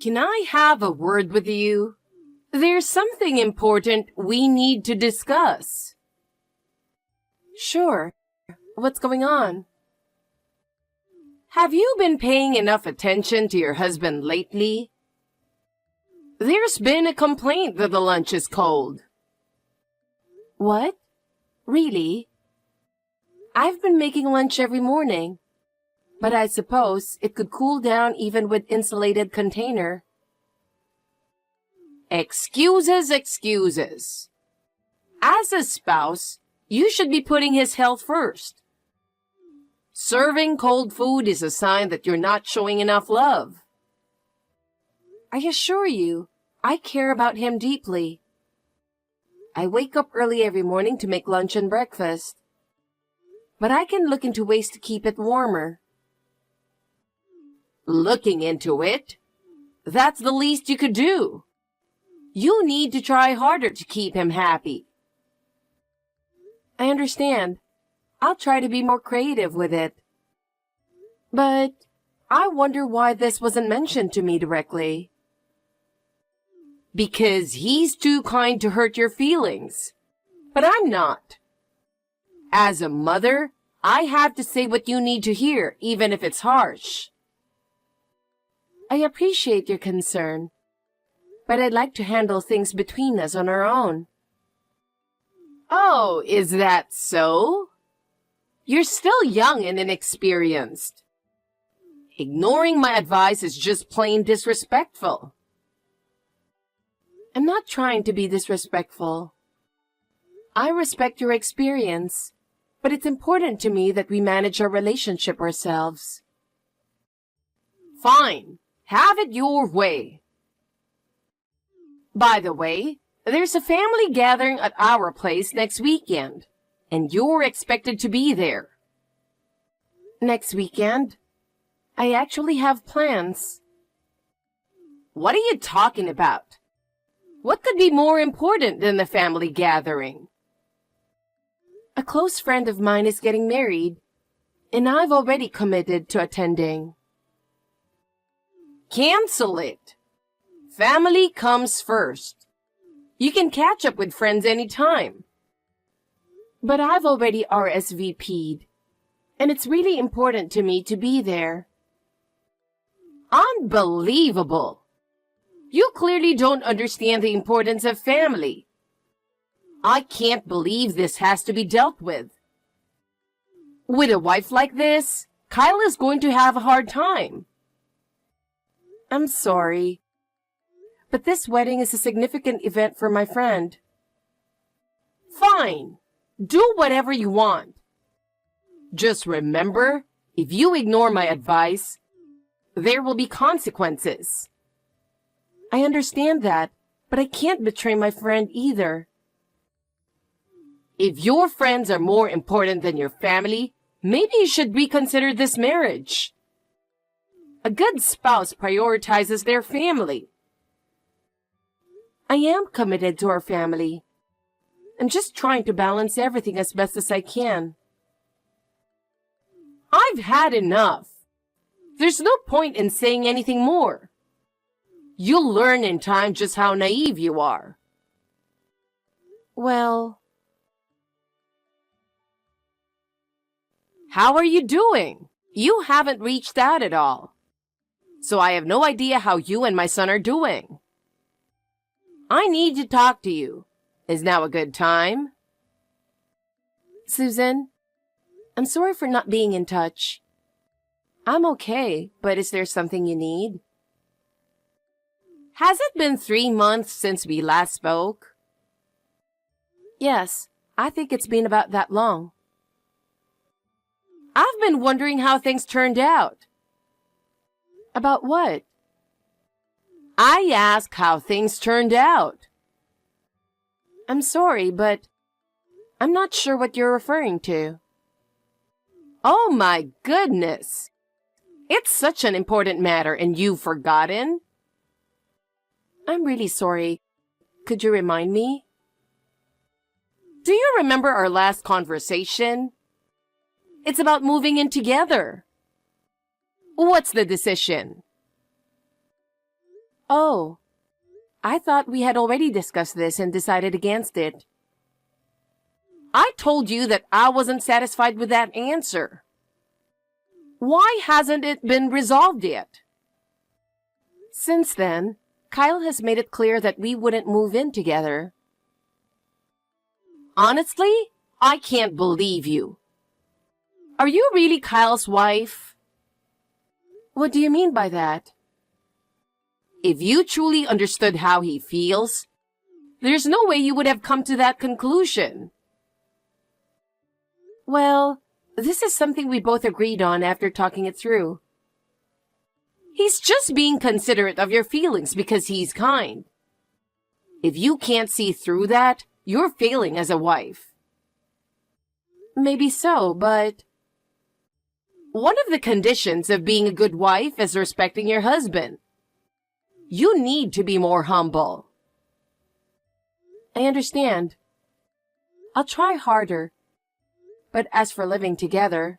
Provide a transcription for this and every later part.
Can I have a word with you? There's something important we need to discuss. Sure. What's going on? Have you been paying enough attention to your husband lately? There's been a complaint that the lunch is cold. What? Really? I've been making lunch every morning, but I suppose it could cool down even with insulated container. Excuses, excuses. As a spouse, you should be putting his health first. Serving cold food is a sign that you're not showing enough love. I assure you, I care about him deeply. I wake up early every morning to make lunch and breakfast, but I can look into ways to keep it warmer. Looking into it? That's the least you could do. You need to try harder to keep him happy. I understand. I'll try to be more creative with it. But I wonder why this wasn't mentioned to me directly. Because he's too kind to hurt your feelings. But I'm not. As a mother, I have to say what you need to hear, even if it's harsh. I appreciate your concern, but I'd like to handle things between us on our own. Oh, is that so? You're still young and inexperienced. Ignoring my advice is just plain disrespectful. I'm not trying to be disrespectful. I respect your experience, but it's important to me that we manage our relationship ourselves. Fine. Have it your way. By the way, there's a family gathering at our place next weekend, and you're expected to be there. Next weekend? I actually have plans. What are you talking about? What could be more important than the family gathering? A close friend of mine is getting married, and I've already committed to attending. Cancel it. Family comes first. You can catch up with friends anytime. But I've already RSVP'd, and it's really important to me to be there. Unbelievable. You clearly don't understand the importance of family. I can't believe this has to be dealt with. With a wife like this, Kyle is going to have a hard time. I'm sorry, but this wedding is a significant event for my friend. Fine. Do whatever you want. Just remember, if you ignore my advice, there will be consequences. I understand that, but I can't betray my friend either. If your friends are more important than your family, maybe you should reconsider this marriage. A good spouse prioritizes their family. I am committed to our family. I'm just trying to balance everything as best as I can. I've had enough. There's no point in saying anything more. You'll learn in time just how naive you are. Well, how are you doing? You haven't reached out at all. So I have no idea how you and my son are doing. I need to talk to you. Is now a good time? Susan, I'm sorry for not being in touch. I'm okay, but is there something you need? Has it been 3 months since we last spoke? Yes, I think it's been about that long. I've been wondering how things turned out. About what? I asked how things turned out. I'm sorry, but I'm not sure what you're referring to. Oh my goodness! It's such an important matter and you've forgotten? I'm really sorry. Could you remind me? Do you remember our last conversation? It's about moving in together. What's the decision? Oh, I thought we had already discussed this and decided against it. I told you that I wasn't satisfied with that answer. Why hasn't it been resolved yet? Since then, Kyle has made it clear that we wouldn't move in together. Honestly, I can't believe you. Are you really Kyle's wife? What do you mean by that? If you truly understood how he feels, there's no way you would have come to that conclusion. Well, this is something we both agreed on after talking it through. He's just being considerate of your feelings because he's kind. If you can't see through that, you're failing as a wife. Maybe so, but one of the conditions of being a good wife is respecting your husband. You need to be more humble. I understand. I'll try harder. But as for living together...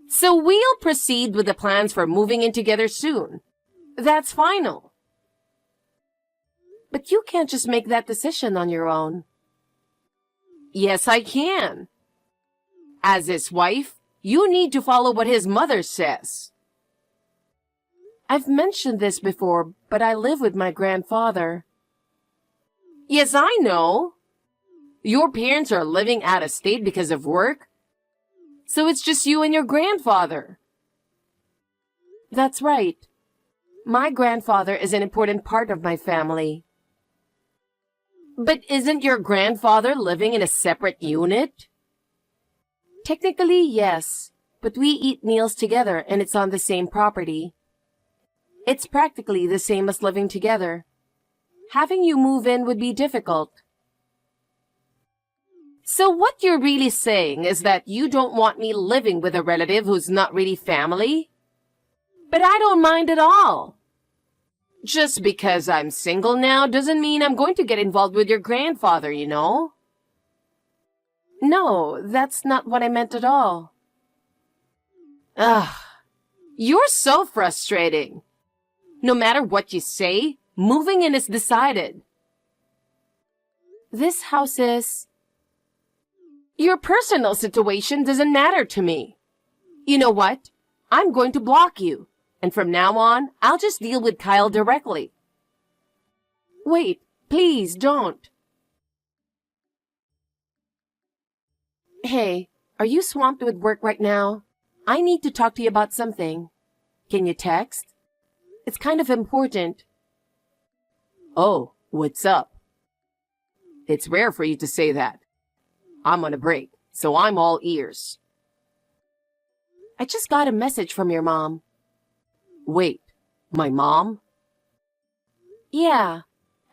So we'll proceed with the plans for moving in together soon. That's final. But you can't just make that decision on your own. Yes, I can. As his wife, you need to follow what his mother says. I've mentioned this before, but I live with my grandfather. Yes, I know. Your parents are living out of state because of work, so it's just you and your grandfather. That's right. My grandfather is an important part of my family. But isn't your grandfather living in a separate unit? Technically, yes, but we eat meals together and it's on the same property. It's practically the same as living together. Having you move in would be difficult. So what you're really saying is that you don't want me living with a relative who's not really family? But I don't mind at all. Just because I'm single now doesn't mean I'm going to get involved with your grandfather, you know? No, that's not what I meant at all. Ugh, you're so frustrating. No matter what you say, moving in is decided. This house is... Your personal situation doesn't matter to me. You know what? I'm going to block you. And from now on, I'll just deal with Kyle directly. Wait, please don't. Hey, are you swamped with work right now? I need to talk to you about something. Can you text? It's kind of important. Oh, what's up? It's rare for you to say that. I'm on a break, so I'm all ears. I just got a message from your mom. Wait, my mom? Yeah,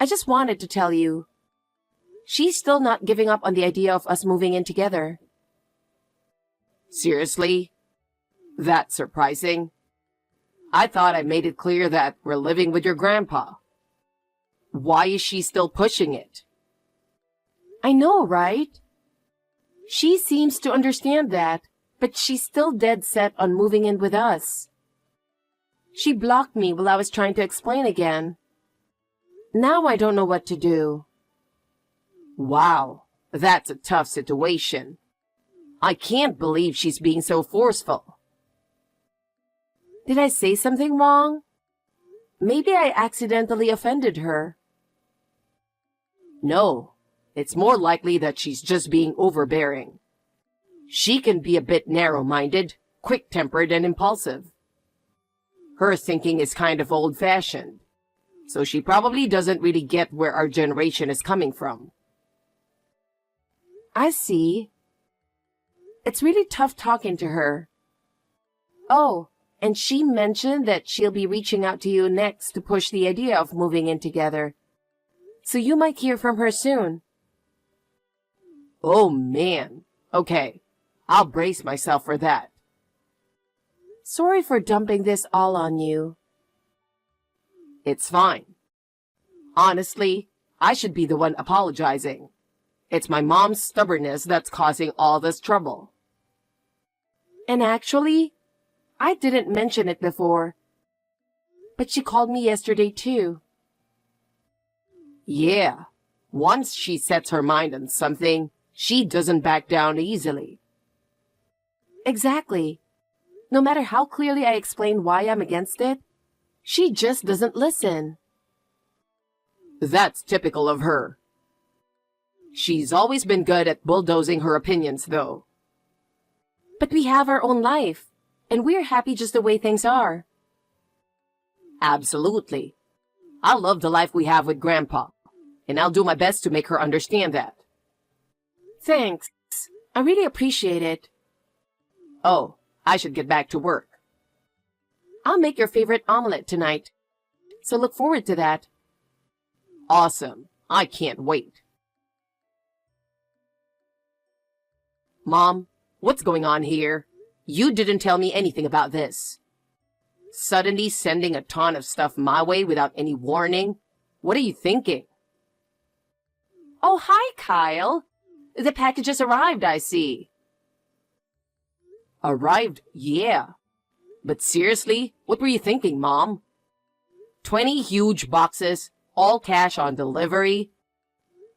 I just wanted to tell you. She's still not giving up on the idea of us moving in together. Seriously? That's surprising. I thought I made it clear that we're living with your grandpa. Why is she still pushing it? I know, right? She seems to understand that, but she's still dead set on moving in with us. She blocked me while I was trying to explain again. Now I don't know what to do. Wow, that's a tough situation. I can't believe she's being so forceful. Did I say something wrong? Maybe I accidentally offended her. No, it's more likely that she's just being overbearing. She can be a bit narrow-minded, quick-tempered, and impulsive. Her thinking is kind of old-fashioned, so she probably doesn't really get where our generation is coming from. I see. It's really tough talking to her. Oh, and she mentioned that she'll be reaching out to you next to push the idea of moving in together. So you might hear from her soon. Oh, man. Okay, I'll brace myself for that. Sorry for dumping this all on you. It's fine. Honestly, I should be the one apologizing. It's my mom's stubbornness that's causing all this trouble. And actually, I didn't mention it before. But she called me yesterday too. Yeah, once she sets her mind on something, she doesn't back down easily. Exactly. No matter how clearly I explain why I'm against it, she just doesn't listen. That's typical of her. She's always been good at bulldozing her opinions, though. But we have our own life, and we're happy just the way things are. Absolutely. I love the life we have with Grandpa, and I'll do my best to make her understand that. Thanks. I really appreciate it. Oh, I should get back to work. I'll make your favorite omelet tonight, so look forward to that. Awesome. I can't wait. Mom, what's going on here? You didn't tell me anything about this. Suddenly sending a ton of stuff my way without any warning? What are you thinking? Oh, hi, Kyle. The packages arrived, I see. Arrived? Yeah. But seriously, what were you thinking, Mom? 20 huge boxes, all cash on delivery?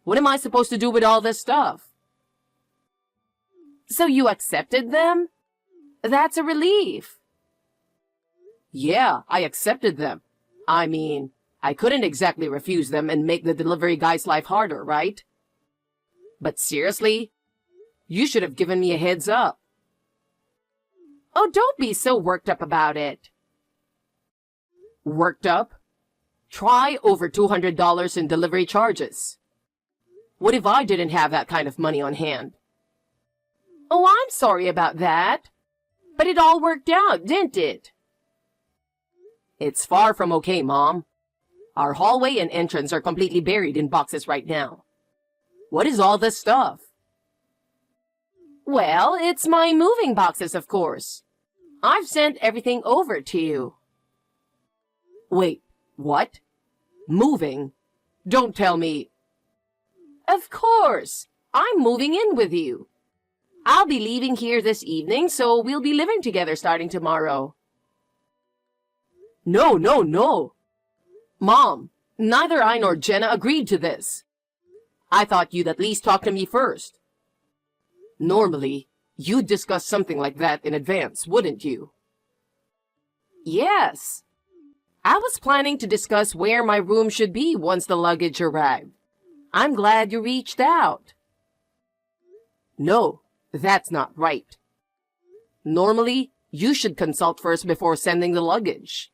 What am I supposed to do with all this stuff? So you accepted them? That's a relief. Yeah, I accepted them. I mean, I couldn't exactly refuse them and make the delivery guy's life harder, right? But seriously, you should have given me a heads up. Oh, don't be so worked up about it. Worked up? Try over $200 in delivery charges. What if I didn't have that kind of money on hand? Oh, I'm sorry about that. But it all worked out, didn't it? It's far from okay, Mom. Our hallway and entrance are completely buried in boxes right now. What is all this stuff? Well, it's my moving boxes, of course. I've sent everything over to you. Wait, what? Moving? Don't tell me. Of course. I'm moving in with you. I'll be leaving here this evening, so we'll be living together starting tomorrow. No, no, no. Mom, neither I nor Jenna agreed to this. I thought you'd at least talk to me first. Normally, you'd discuss something like that in advance, wouldn't you? Yes. I was planning to discuss where my room should be once the luggage arrived. I'm glad you reached out. No, that's not right. Normally, you should consult first before sending the luggage.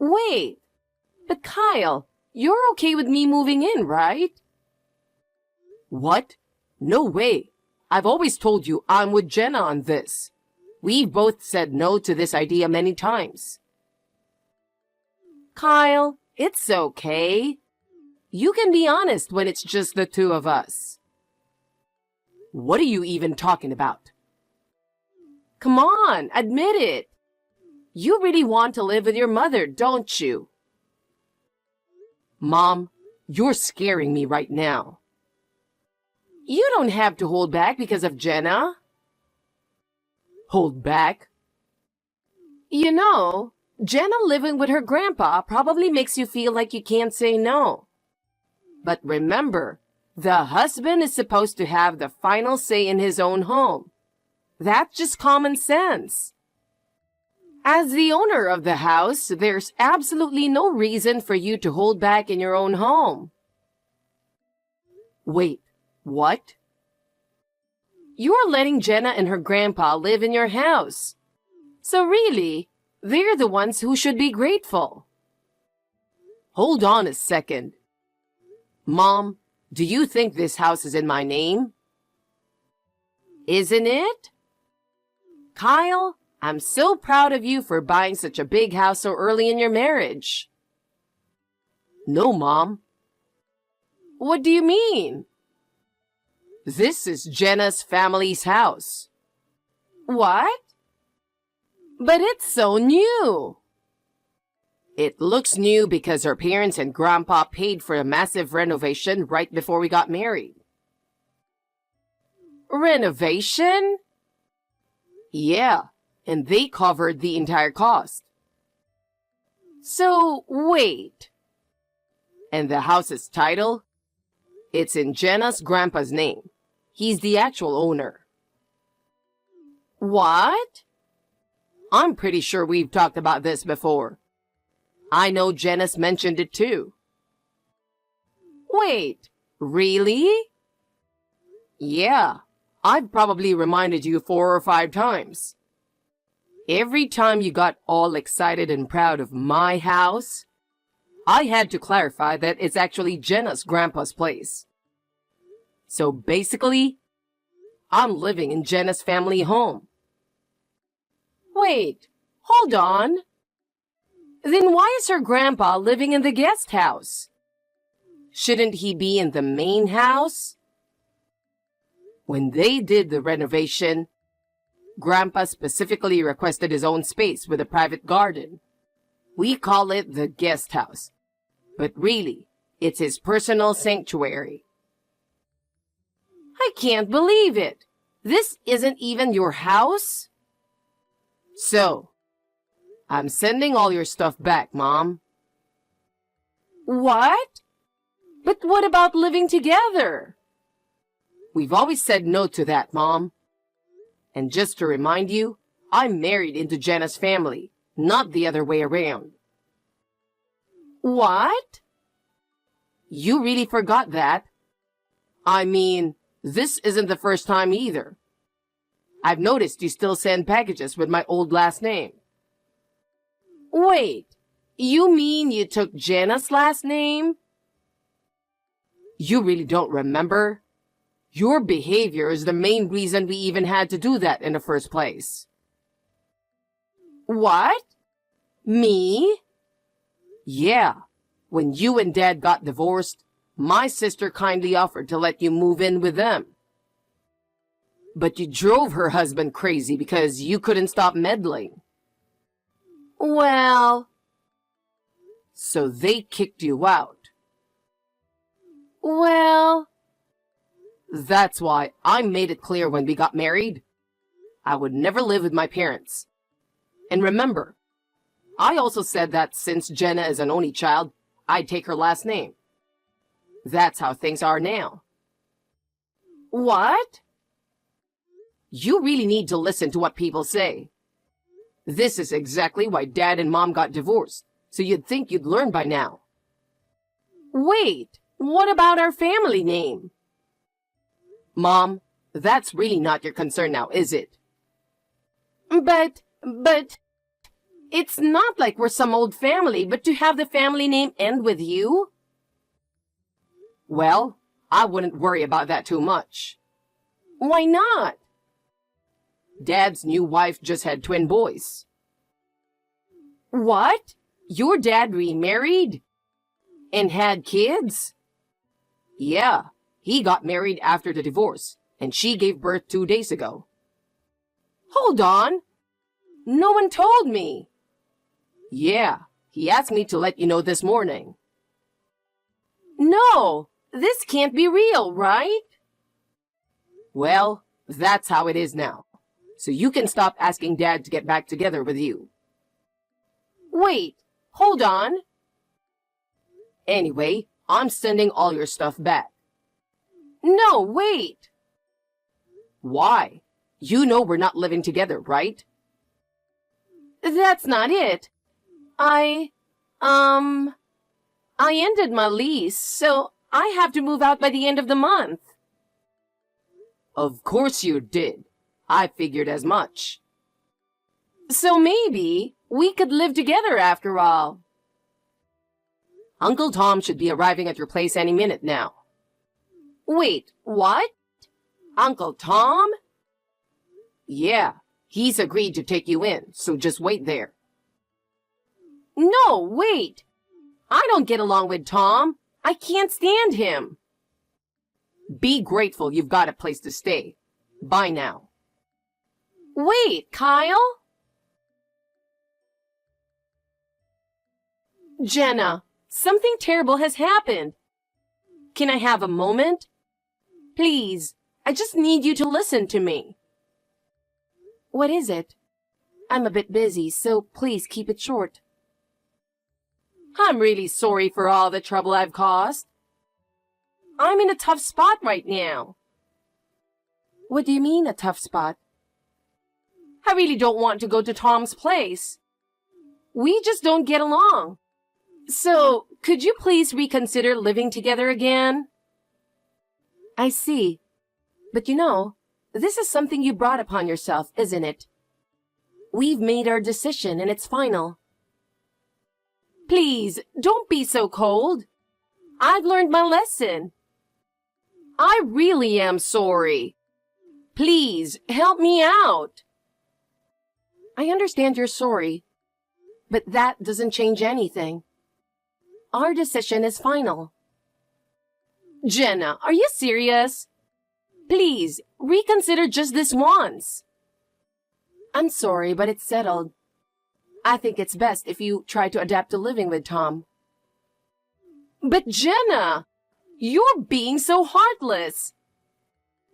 Wait, but Kyle, you're okay with me moving in, right? What? No way. I've always told you I'm with Jenna on this. We've both said no to this idea many times. Kyle, it's okay. You can be honest when it's just the two of us. What are you even talking about? Come on, admit it. You really want to live with your mother, don't you? Mom, you're scaring me right now. You don't have to hold back because of Jenna. Hold back? You know, Jenna living with her grandpa probably makes you feel like you can't say no. But remember, the husband is supposed to have the final say in his own home. That's just common sense. As the owner of the house, there's absolutely no reason for you to hold back in your own home. Wait, what? You're letting Jenna and her grandpa live in your house. So really, they're the ones who should be grateful. Hold on a second. Mom, do you think this house is in my name? Isn't it? Kyle, I'm so proud of you for buying such a big house so early in your marriage. No, Mom. What do you mean? This is Jenna's family's house. What? But it's so new. It looks new because her parents and Grandpa paid for a massive renovation right before we got married. Renovation? Yeah, and they covered the entire cost. So, wait. And the house's title? It's in Jenna's grandpa's name. He's the actual owner. What? I'm pretty sure we've talked about this before. I know Janice mentioned it too. Wait, really? Yeah, I've probably reminded you 4 or 5 times. Every time you got all excited and proud of my house, I had to clarify that it's actually Jenna's grandpa's place. So basically, I'm living in Jenna's family home. Wait, hold on. Then why is her grandpa living in the guest house? Shouldn't he be in the main house? When they did the renovation, Grandpa specifically requested his own space with a private garden. We call it the guest house, but really, it's his personal sanctuary. I can't believe it. This isn't even your house? So, I'm sending all your stuff back, Mom. What? But what about living together? We've always said no to that, Mom. And just to remind you, I'm married into Jenna's family, not the other way around. What? You really forgot that? I mean, this isn't the first time either. I've noticed you still send packages with my old last name. Wait, you mean you took Jenna's last name? You really don't remember? Your behavior is the main reason we even had to do that in the first place. What? Me? Yeah. When you and Dad got divorced, my sister kindly offered to let you move in with them. But you drove her husband crazy because you couldn't stop meddling. Well... So they kicked you out. Well... That's why I made it clear when we got married. I would never live with my parents. And remember, I also said that since Jenna is an only child, I'd take her last name. That's how things are now. What? You really need to listen to what people say. This is exactly why Dad and Mom got divorced, so you'd think you'd learn by now. Wait, what about our family name? Mom, that's really not your concern now, is it? But, it's not like we're some old family, but to have the family name end with you? Well, I wouldn't worry about that too much. Why not? Dad's new wife just had twin boys. What? Your dad remarried? And had kids? Yeah. He got married after the divorce, and she gave birth 2 days ago. Hold on. No one told me. Yeah, he asked me to let you know this morning. No, this can't be real, right? Well, that's how it is now. So you can stop asking Dad to get back together with you. Wait, hold on. Anyway, I'm sending all your stuff back. No, wait. Why? You know we're not living together, right? That's not it. I ended my lease, so I have to move out by the end of the month. Of course you did. I figured as much. So maybe we could live together after all. Uncle Tom should be arriving at your place any minute now. Wait, what? Uncle Tom? Yeah, he's agreed to take you in, so just wait there. No, wait. I don't get along with Tom. I can't stand him. Be grateful you've got a place to stay. Bye now. Wait, Kyle? Jenna, something terrible has happened. Can I have a moment? Please, I just need you to listen to me. What is it? I'm a bit busy, so please keep it short. I'm really sorry for all the trouble I've caused. I'm in a tough spot right now. What do you mean, a tough spot? I really don't want to go to Tom's place. We just don't get along. So, could you please reconsider living together again? I see. But you know, this is something you brought upon yourself, isn't it? We've made our decision and it's final. Please, don't be so cold. I've learned my lesson. I really am sorry. Please, help me out. I understand you're sorry, but that doesn't change anything. Our decision is final. Jenna, are you serious? Please, reconsider just this once. I'm sorry, but it's settled. I think it's best if you try to adapt to living with Tom. But Jenna, you're being so heartless.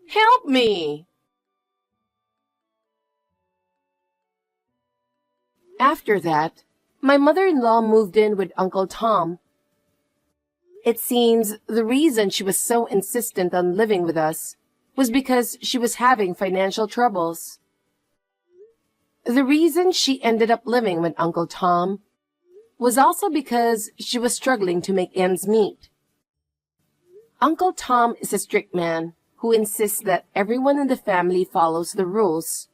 Help me. After that, my mother-in-law moved in with Uncle Tom. It seems the reason she was so insistent on living with us was because she was having financial troubles. The reason she ended up living with Uncle Tom was also because she was struggling to make ends meet. Uncle Tom is a strict man who insists that everyone in the family follows the rules.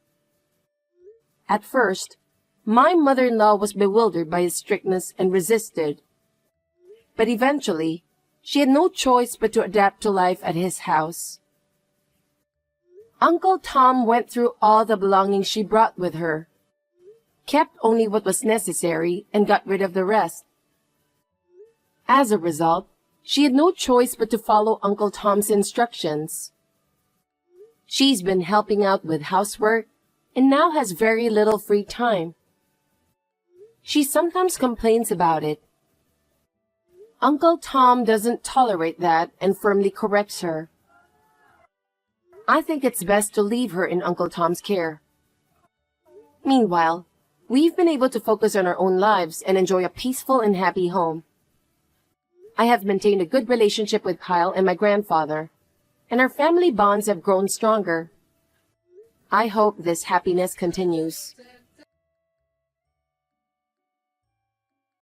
At first, my mother-in-law was bewildered by his strictness and resisted. But eventually, she had no choice but to adapt to life at his house. Uncle Tom went through all the belongings she brought with her, kept only what was necessary, and got rid of the rest. As a result, she had no choice but to follow Uncle Tom's instructions. She's been helping out with housework and now has very little free time. She sometimes complains about it. Uncle Tom doesn't tolerate that and firmly corrects her. I think it's best to leave her in Uncle Tom's care. Meanwhile, we've been able to focus on our own lives and enjoy a peaceful and happy home. I have maintained a good relationship with Kyle and my grandfather, and our family bonds have grown stronger. I hope this happiness continues.